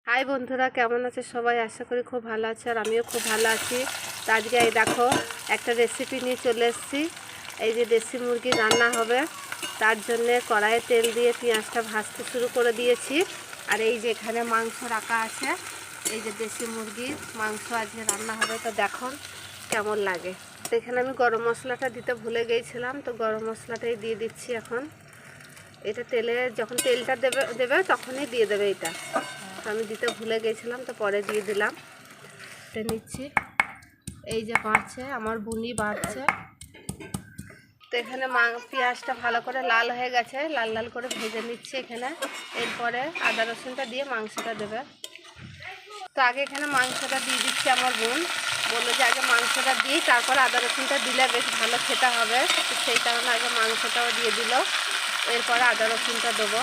High বন্ধুরা, কেমন আছে সবাই? আশা করি খুব ভালো আছে, আর আমিও খুব ভালো আছি। তো আজকে এই দেখো একটা রেসিপি নিয়ে চলে এসেছি। এই যে দেশি মুরগি রান্না হবে, তার জন্যে কড়াইয়ে তেল দিয়ে পেঁয়াজটা ভাজতে শুরু করে দিয়েছি। আর এই যে এখানে মাংস রাখা আছে, এই যে দেশি মুরগির মাংস আজকে রান্না হবে। তো দেখো কেমন লাগে। তো এখানে আমি গরম মশলাটা দিতে ভুলে গিয়েছিলাম, তো গরম মশলাটাই দিয়ে দিচ্ছি এখন। এটা তেলে যখন তেলটা দেবে তখনই দিয়ে দেবে এটা। তো আমি দিতে ভুলে গেছিলাম, তো পরে দিয়ে দিলাম। নিচ্ছি, এই যে বাড়ছে আমার বুনি বাড়ছে। তো এখানে পেঁয়াজটা ভালো করে লাল হয়ে গেছে, লাল লাল করে ভেজে নিচ্ছি এখানে। এরপরে আদা রসুনটা দিয়ে মাংসটা দেবে। তো আগে এখানে মাংসটা দিয়ে দিচ্ছি। আমার বোন বললো যে আগে মাংসটা দিই, তারপর আদা রসুনটা দিলে বেশ ভালো খেতে হবে। তো সেই কারণে আগে মাংসটাও দিয়ে দিল, এরপরে আদা রসুনটা দেবো।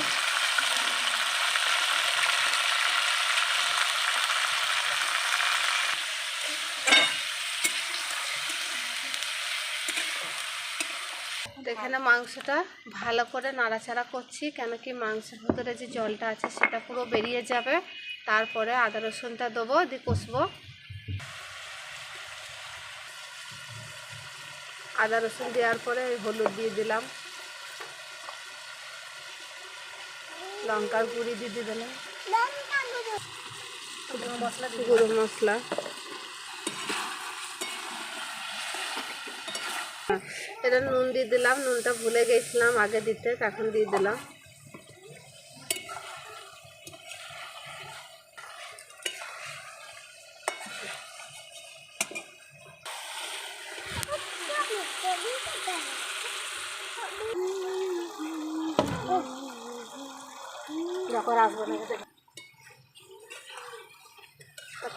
এখানে মাংসটা ভালো করে নাড়াচাড়া করছি, কেন কি মাংসের ভিতরে যে জলটা আছে সেটা পুরো বেরিয়ে যাবে। তারপরে আদা রসুনটা দেবো, দিয়ে কষবো। আদা রসুন দেওয়ার পরে হলুদ দিয়ে দিলাম, লঙ্কার গুঁড়ি দিয়ে দিলাম, গুঁড়ো মশলা। এটা নুন দিয়ে দিলাম, নুনটা ভুলে গেছিলাম আগে দিতে, এখন দিয়ে দিলাম।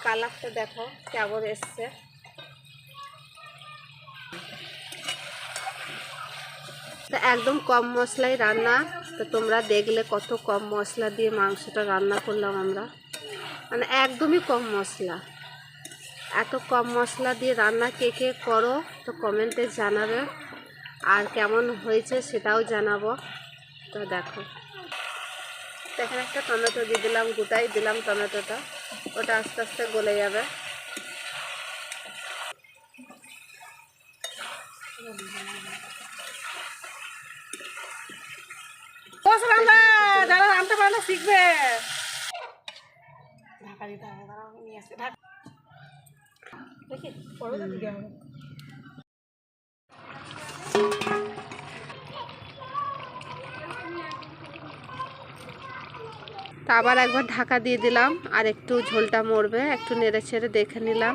কালারটা দেখো কেমন এসছে। তো একদম কম মশলায় রান্না। তো তোমরা দেখলে কত কম মশলা দিয়ে মাংসটা রান্না করলাম আমরা, মানে একদমই কম মশলা। এত কম মশলা দিয়ে রান্না কে কে করো তো কমেন্টে জানাবে, আর কেমন হয়েছে সেটাও জানাবো। তো দেখো, তো এখানে একটা টমেটো দিয়ে দিলাম, গোটাই দিলাম টমেটোটা, ওটা আস্তে আস্তে গলে যাবে। যারা রান্না বান্না শিখবে ঢাকা দিতে হবে, তারা নিয়ে আসবে ঢাকা দেখি পরে দিতে হবে। তা আবার একবার ঢাকা দিয়ে দিলাম, আর একটু ঝোলটা মরবে, একটু নেড়ে ছেড়ে দেখে নিলাম।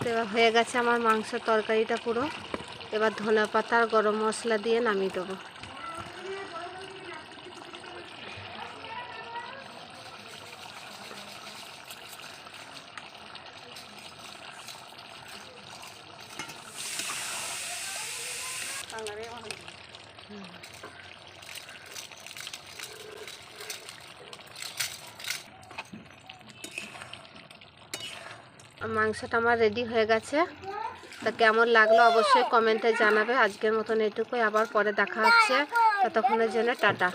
তো এবার হয়ে গেছে আমার মাংসের তরকারিটা পুরো। এবার ধনেপাতা আর গরম মশলা দিয়ে নামিয়ে দেবো। মাংসটা আমার রেডি হয়ে গেছে। তা কেমন লাগলো অবশ্যই কমেন্টে জানাবে। আজকের মতন এটুকুই, আবার পরে দেখা হচ্ছে। ততক্ষণের জন্য টাটা।